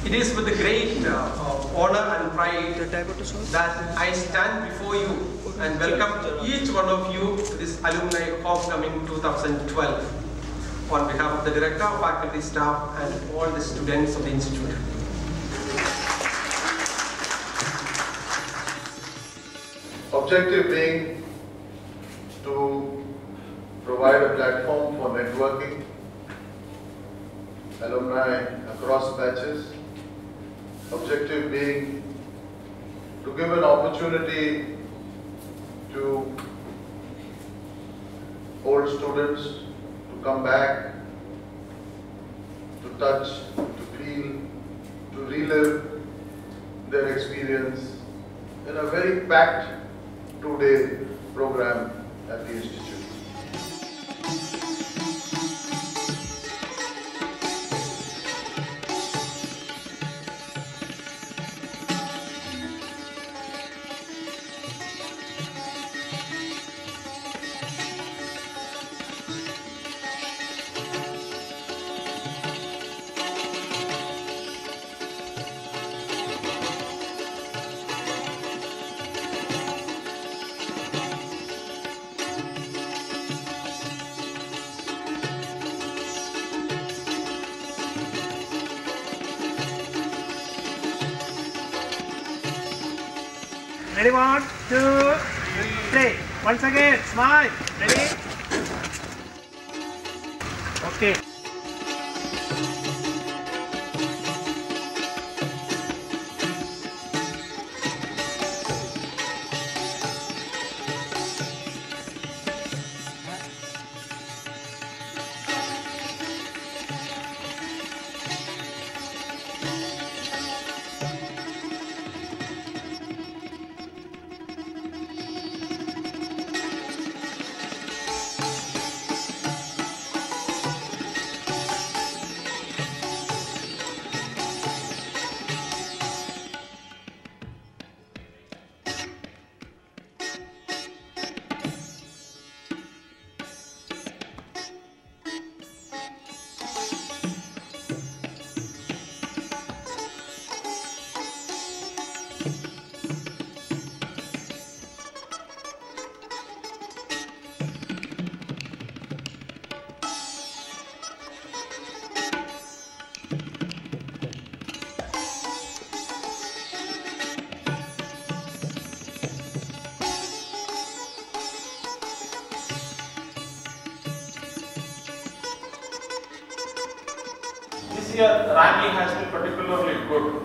It is with great honor and pride that I stand before you and welcome each one of you to this Alumni Homecoming 2012 on behalf of the Director, faculty, staff and all the students of the Institute. Objective being to provide a platform for networking, alumni across batches. Objective being to give an opportunity to old students to come back, to touch, to feel, to relive their experience in a very packed 2-day program at the Institute. Ready, 1, 2, 3. Once again, smile. Ready? Okay. This year ranking has been particularly good.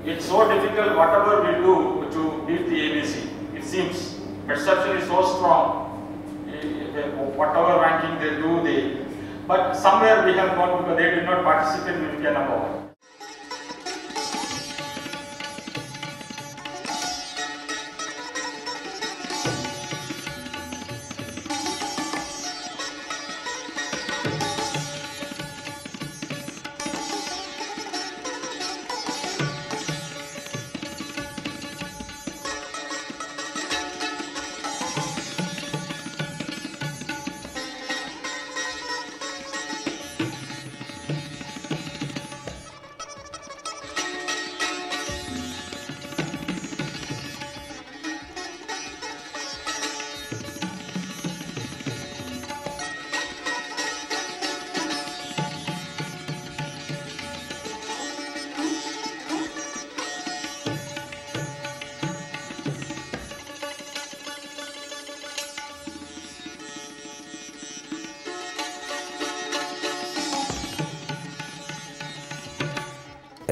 It's so difficult whatever we do to beat the ABC. It seems perception is so strong. Whatever ranking they do, but somewhere we have gone because they did not participate in India number 1.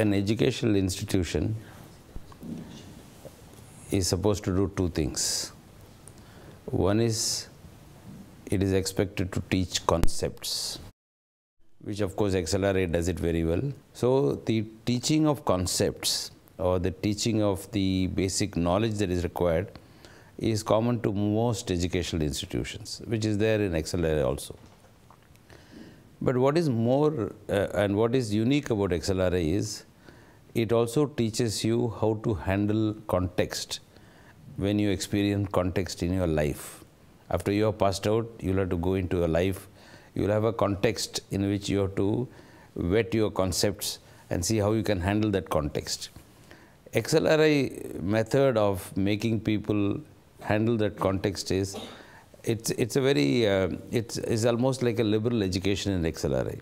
an educational institution is supposed to do two things. One is, it is expected to teach concepts, which of course XLRI does it very well. So the teaching of concepts or the teaching of the basic knowledge that is required is common to most educational institutions, which is there in XLRI also. But what is more and what is unique about XLRI is, it also teaches you how to handle context when you experience context in your life. After you have passed out, you'll have to go into your life. You'll have a context in which you have to vet your concepts and see how you can handle that context. XLRI method of making people handle that context is, it's a very, it's almost like a liberal education in XLRI.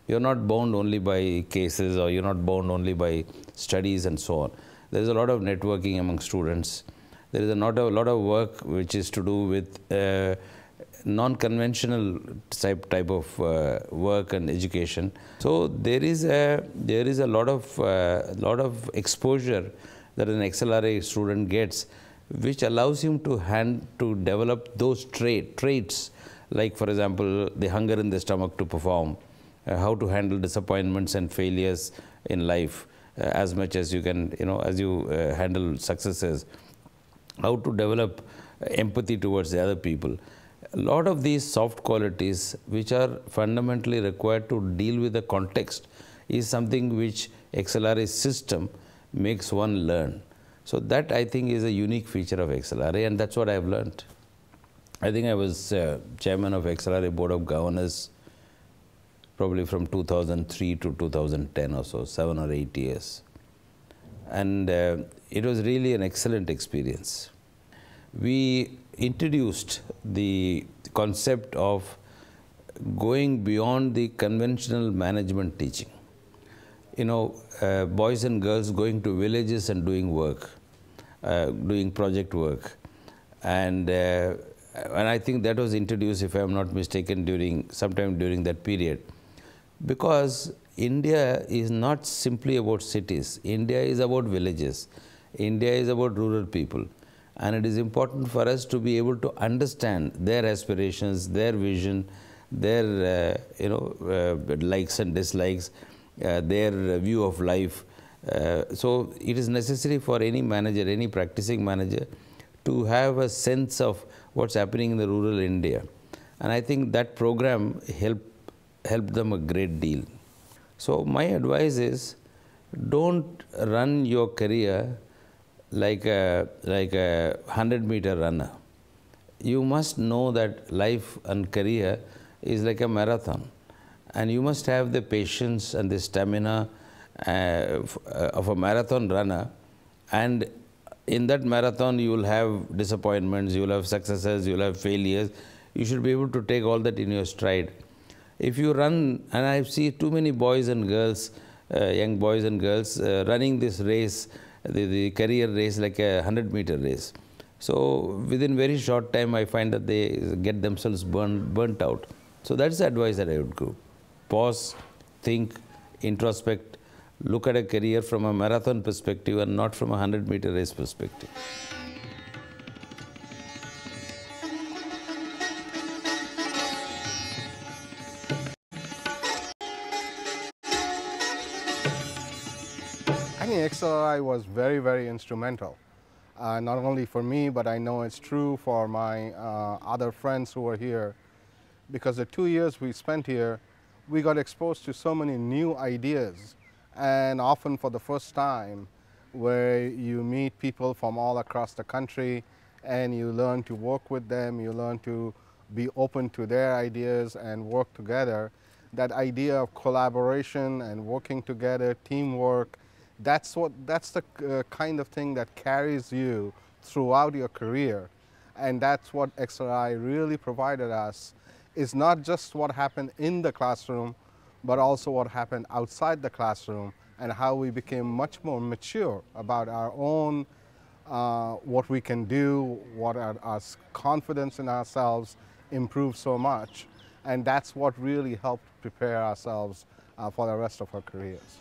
You're not bound only by cases, or you're not bound only by studies and so on. There is a lot of networking among students. There is a lot of work which is to do with non-conventional type of work and education. So there is a lot of exposure that an XLRI student gets, which allows him to develop those traits, like for example, the hunger in the stomach to perform, how to handle disappointments and failures in life as much as you can, as you handle successes, how to develop empathy towards the other people. A lot of these soft qualities, which are fundamentally required to deal with the context, is something which XLRI system makes one learn. So that, I think, is a unique feature of XLRI, and that's what I've learned. I think I was chairman of XLRI Board of Governors probably from 2003 to 2010 or so, 7 or 8 years. And it was really an excellent experience. We introduced the concept of going beyond the conventional management teaching. Boys and girls going to villages and doing work, doing project work. And I think that was introduced, if I am not mistaken, sometime during that period. Because India is not simply about cities. India is about villages. India is about rural people. And it is important for us to be able to understand their aspirations, their vision, their likes and dislikes, their view of life. So it is necessary for any manager, any practicing manager, to have a sense of what's happening in the rural India. And I think that program helped them a great deal. So my advice is, don't run your career like a 100-meter runner. You must know that life and career is like a marathon, and you must have the patience and the stamina of a marathon runner. And in that marathon, you will have disappointments, you will have successes, you will have failures. You should be able to take all that in your stride. If you run, and I see too many boys and girls, young boys and girls, running this race, the career race, like a 100-meter race. So within very short time, I find that they get themselves burnt out. So that's the advice that I would give. Pause, think, introspect, look at a career from a marathon perspective and not from a 100-meter race perspective. I think XLRI was very, very instrumental. Not only for me, but I know it's true for my other friends who are here. Because the 2 years we spent here, we got exposed to so many new ideas, and often for the first time, where you meet people from all across the country and you learn to work with them, you learn to be open to their ideas and work together. That idea of collaboration and working together, teamwork, that's the kind of thing that carries you throughout your career. And that's what XLRI really provided us. Is not just what happened in the classroom, but also what happened outside the classroom, and how we became much more mature about our own, what we can do, what our confidence in ourselves improved so much. And that's what really helped prepare ourselves for the rest of our careers.